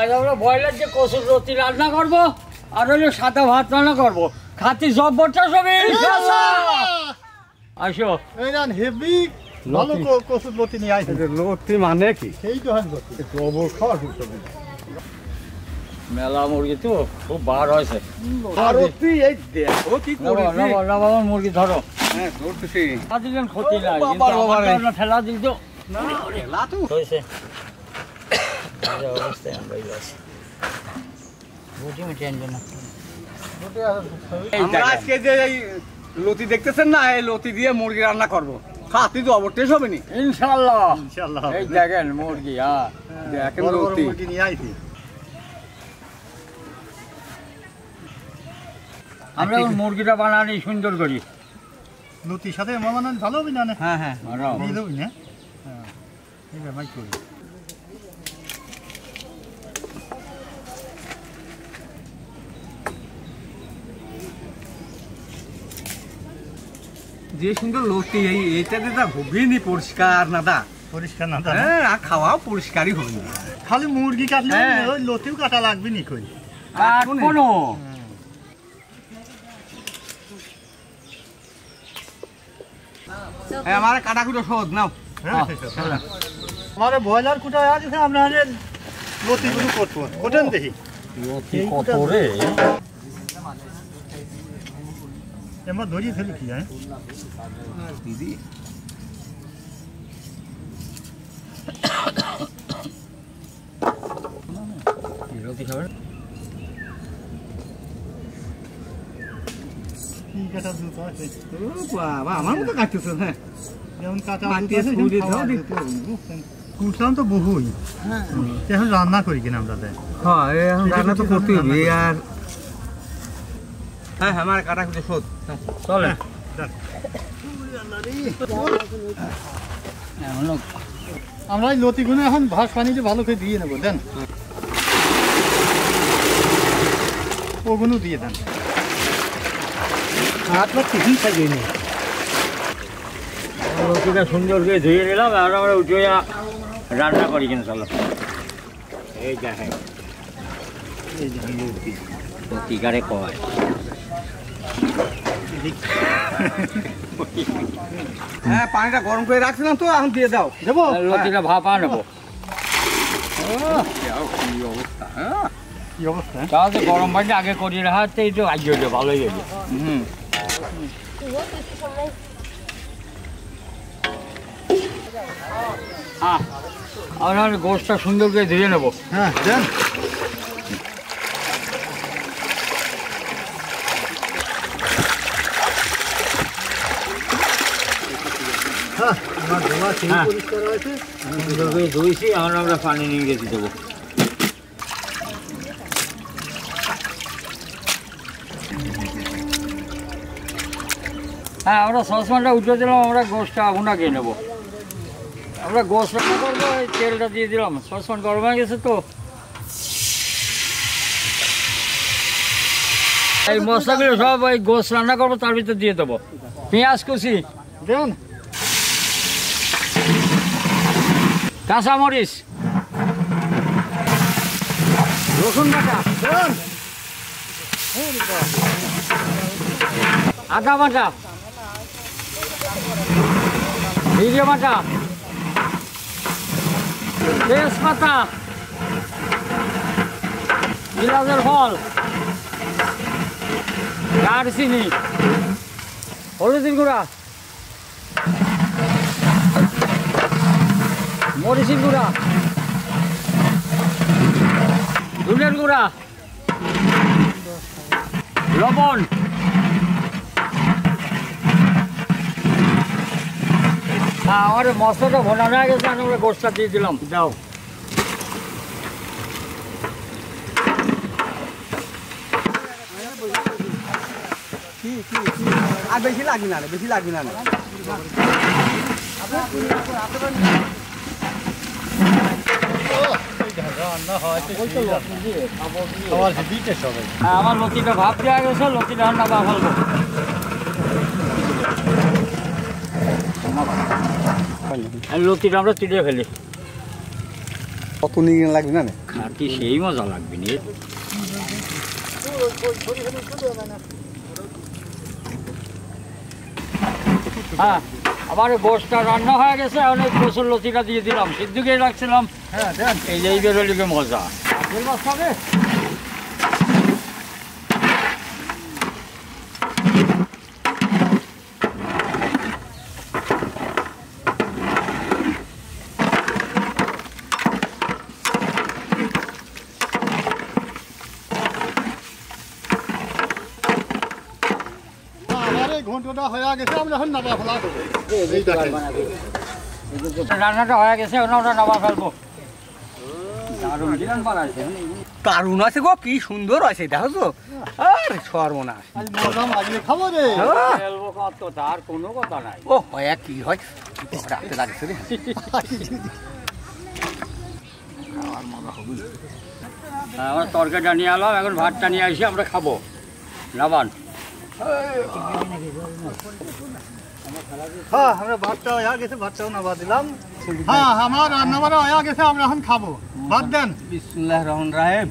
আজ আমরা ব্রয়লার যে কচুর লতি রান্না করবো আর হলো সাদা ভাত রান্না করবো। খাতি সব বটটা সবই আসো হেভি ভালো কচুর লতি নিয়ে আসে। লতি মানে কি? সেই তো হয় লতি গোবর খাওয়া মেলা মুরগি তো খুব বার হয়েছে। মুরগি ধরো ক্ষতি নাই ঠেলা দিল আজকে যে এই লতি দেখতেছেন না, এই লতি দিয়ে মুরগি রান্না করবো। খাতি তো অবশ্যই হবে নি ইনশাল্লাহ। এই দেখেন মুরগি, দেখেন লতি নিয়ে আইছি। আমরা মুরগিটা বানানি সুন্দর করি লতির সাথে বানান ভালো হবে না? হ্যাঁ হ্যাঁ দিয়ে দেবো না, ঠিক আছে ভাই করি। যে সুন্দর লতি, এইটাতে তা হবিনি পরিষ্কার না দা, পরিষ্কার না দা। হ্যাঁ, আর খাওয়াও পরিষ্কারই হবে না। খালি মুরগি কাটলে ওই লতিও কাটা লাগবে নি কই? কোনো আমার কাটাকুটো শোধ নাও। আমার ব্রয়লার কোথায় আছে? আমরা লতিগুলো করবো, কোটেন দেখি এবার ধরিয়ে ফেলি কি যায় দিদি। লতি খাবেন? কি কাটা দ্রুত আছে বাবা, আমার মতো কাটতেছে। হ্যাঁ, যেমন কাটা হ্যাঁ, কুটলাম তো বহুই। এখন রান্না করি কিনা আমরা? হ্যাঁ, এখন রান্না তো করতেই হবে। আর হ্যাঁ, আমার কাটাকুটো শোধ চলে। আমরা এই লতিগুলো এখন ভাত পানিতে ভালো করে দিয়ে নেবো। দেন ওগুলো দিয়ে দেন। আপনার টিফিন খাইয়ে নেই। লতিটা সুন্দর করে ধুয়ে নিলাম, আর আমরা উঠে রান্না করি কিনা। চলো, এই দেখেন লতি কারে কয়। হ্যাঁ, পানিটা গরম করে রাখছিলাম তো, এখন দিয়ে দাও। দেবো লতিটা ভাপা নেবো। কি অবস্থা? তাহলে গরম পানিটা আগে করিয়ে রাখাতে এই তো আজ হইলো, ভালোই হইলো। আমরা গোশটা সুন্দর করে ধুয়ে নেবো। হ্যাঁ দেন। ধুইছি, এখন আমরা পানি নিয়ে গেছি দেবো। হ্যাঁ, আমরা সসপ্যানটা উঠে দিলাম, আমরা গোশটা আগুনটা নেবো। আমরা গোশ রান্না করবো, এই তেলটা দিয়ে দিলাম। সসপ্যান গরম হয়ে গেছে তো। এই মশলাগুলো সব ওই গোশ রান্না করবো তার ভিতরে দিয়ে দেবো। পেঁয়াজ কুচি দেন, কাঁচামরিচ, রসুন বাটা, আদা বাটা, জিরে বাটা, তেজপাতা, গিলাসের ফল, দারচিনি, হলুদের গুঁড়া, মরিচের গুঁড়া, ধনের গুঁড়া, লবণ, আমার মশলাটা ভোনা হয়ে গেছে, আমরা গোশটা দিয়ে দিলাম। দাও, আর বেশি লাগবে না, বেশি লাগবে না। আমার লতিটা ভাপ দেওয়া গেছে, লতিটা রান্না বা ফেলবো। লতিটা আমরা চিড়ে ফেলি। কত নিয়ে লাগবে না খাতি সেই মজা লাগবে নি। হ্যাঁ, আমার গোশটা রান্না হয়ে গেছে, অনেক কচুর লতিটা দিয়ে দিলাম, সিদ্ধ করে রাখছিলাম। হ্যাঁ দেন। এই যে এই বেরোলিকে মজা। তেল মাছ খাবে? ঘন্টাটা হয়ে গেছে, আমরা এখন নামা ফেলা দেবো। রান্নাটা হয়ে গেছে, ওটা নামা ফেলবো। দারুণ আছে গো, কি সুন্দর আছে দেখো তো। আরে সর্বনাশ, মজা মাগলে খাবো রে। ফেলবো কত, তার কোনো কথা নাই। ও হয় কি হয় রাখতে লাগছে রে। আমার তরকারিটা নিয়ে এলাম, এখন ভাতটা নিয়ে আসি, আমরা খাবো। নাবান। হ্যাঁ, আমরা ভাতটা হয়ে গেছে, ভাতটাও নামা দিলাম। হ্যাঁ, আমার রান্না বাড়া হয়ে গেছে, আমরা এখন খাবো। ভাত দেন। বিসমিল্লাহির রহমানির রহিম।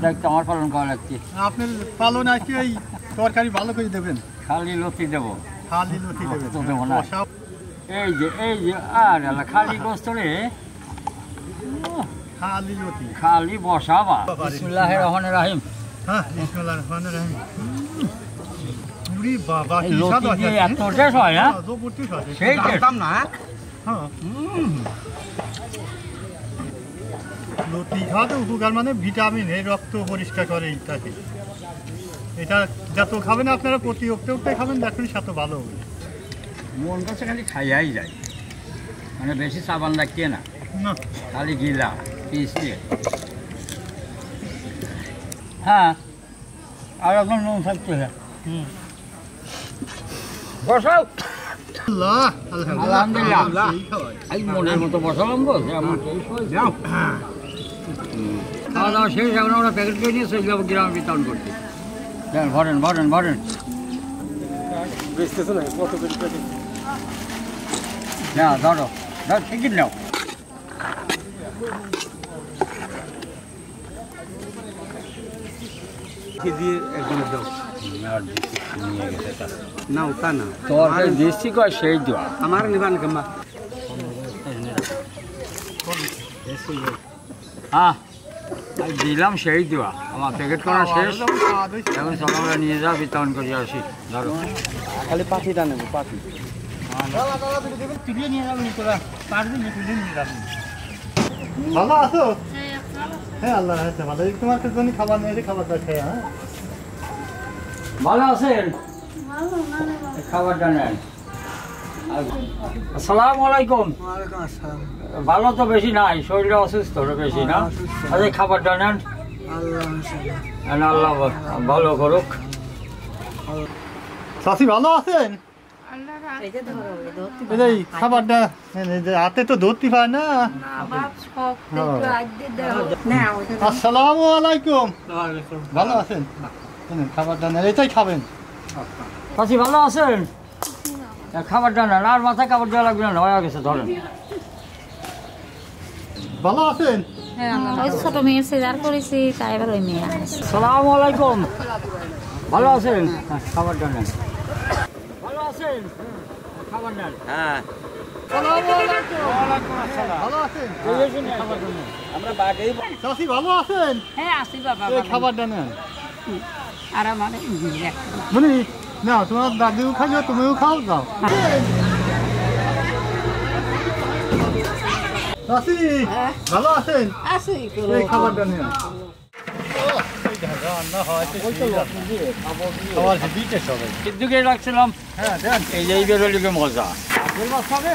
দেখতে আমার পালন করা লাগছে। আপনার পালন আজকে এই তরকারি ভালো করে দেবেন। খালি লতি দেবো। খালি লতি দেবেন। তো দেবো না। বসা- এই যে আর খালি গোস্ত রে, খালি লতি। খালি বসাবা। বিসমিল্লাহির রহমানির রহিম। হ্যাঁ, বিসমিল্লাহির রহমানির রহিম। পুরি বাবা, কি লতি স্বাদ দিয়ে আছে। এত টেস্ট হয় না? জবরদস্ত স্বাদ। সেই টেস্ট। জানতাম না। হ্যাঁ। লতি খাওয়া তো উপকার, মানে ভিটামিন, এই রক্ত পরিষ্কার করে ইত্যাদি। এটা যত খাবেন আপনারা প্রতি উঠতে খাবেন, দেখুন সাথে ভালো হবে। মন কাছে খালি খাইয়াই যায়, মানে বেশি সাবান লাগছে না, না, খালি গিলা পিস দিয়ে। হ্যাঁ, আর এখন নুন থাকছে। বসাও। আল্লাহ, আলহামদুলিল্লাহ। এই খাওয়াই। এই মনের মতো বসালাম গো, যেমন টেস্ট হয়েছে। খাওয়া দাওয়া শেষ, এখন আমরা প্যাকেট করে নিয়ে চলে যাবো গ্রামে বিতরণ করতে। দেন, ভরেন ভরেন ভরেন। না ধরো, টিকিট নাও। দিয়ে একদম দাও। না ওটা না, তরকারি দিচ্ছি কয় সেই দেওয়া। আমার নিবান কেমা। হ্যাঁ, দিলাম সেই দেওয়া, আমার প্যাকেট করা শেষ। এখন সকালে নিয়ে যাও, বিতরণ করে আসি। ধরো খালি পাখিটা নেবো, পাখি। তুলিয়ে নিয়ে যাবেন তোরা, পারবি না তুলিয়ে নিয়ে যাবেন। ভালো আছো? হ্যাঁ, আল্লাহ রাখছে ভালো। এই তোমার জন্য খাবার নিয়ে এসে খাবারটা খেয়ে। হ্যাঁ, ভালো আছেন? খাবারটা নেন। আসসালামু আলাইকুম। ওয়ালাইকুম আসসালাম। ভালো তো বেশি নাই, শরীরটা অসুস্থ বেশি না? আচ্ছা, খাবারটা নেন। আল্লাহ ভালো করুক। চাষি ভালো আছেন? এই খাবারটা হাতে তো ধরতে পারে না। আসসালামু আলাইকুম। ভালো আছেন? খাবারটা নেন, এটাই খাবেন। চাষি ভালো আছেন? খাবারটা নেন, আর মাথায় কাপড় দেওয়া লাগবে না, হয়ে গেছে, ধরেন। ভালো আছেন? ছোট মেয়ের সিজার করেছি, তাই এবার ওই মেয়ে আসছে। আসসালামু আলাইকুম। ভালো আছেন? খাবারটা নেন। ভালো আছেন? খাবার নেন। হ্যাঁ। ভালো আছেন? খাবারটা নেন। চাষি ভালো আছেন? হ্যাঁ, আসি বাবা। এই খাবারটা নেন। আর আমার মানে না, তোমার দাদিও খাইও, তুমিও খাও, দাও। চাষি ভালো আছেন? আসি এই খাবারটা নেন। সিদ্ধ করে রাখছিলাম। হ্যাঁ দেন। এই যে এই বেরোলিকে মজা। তেল মাছ খাবে?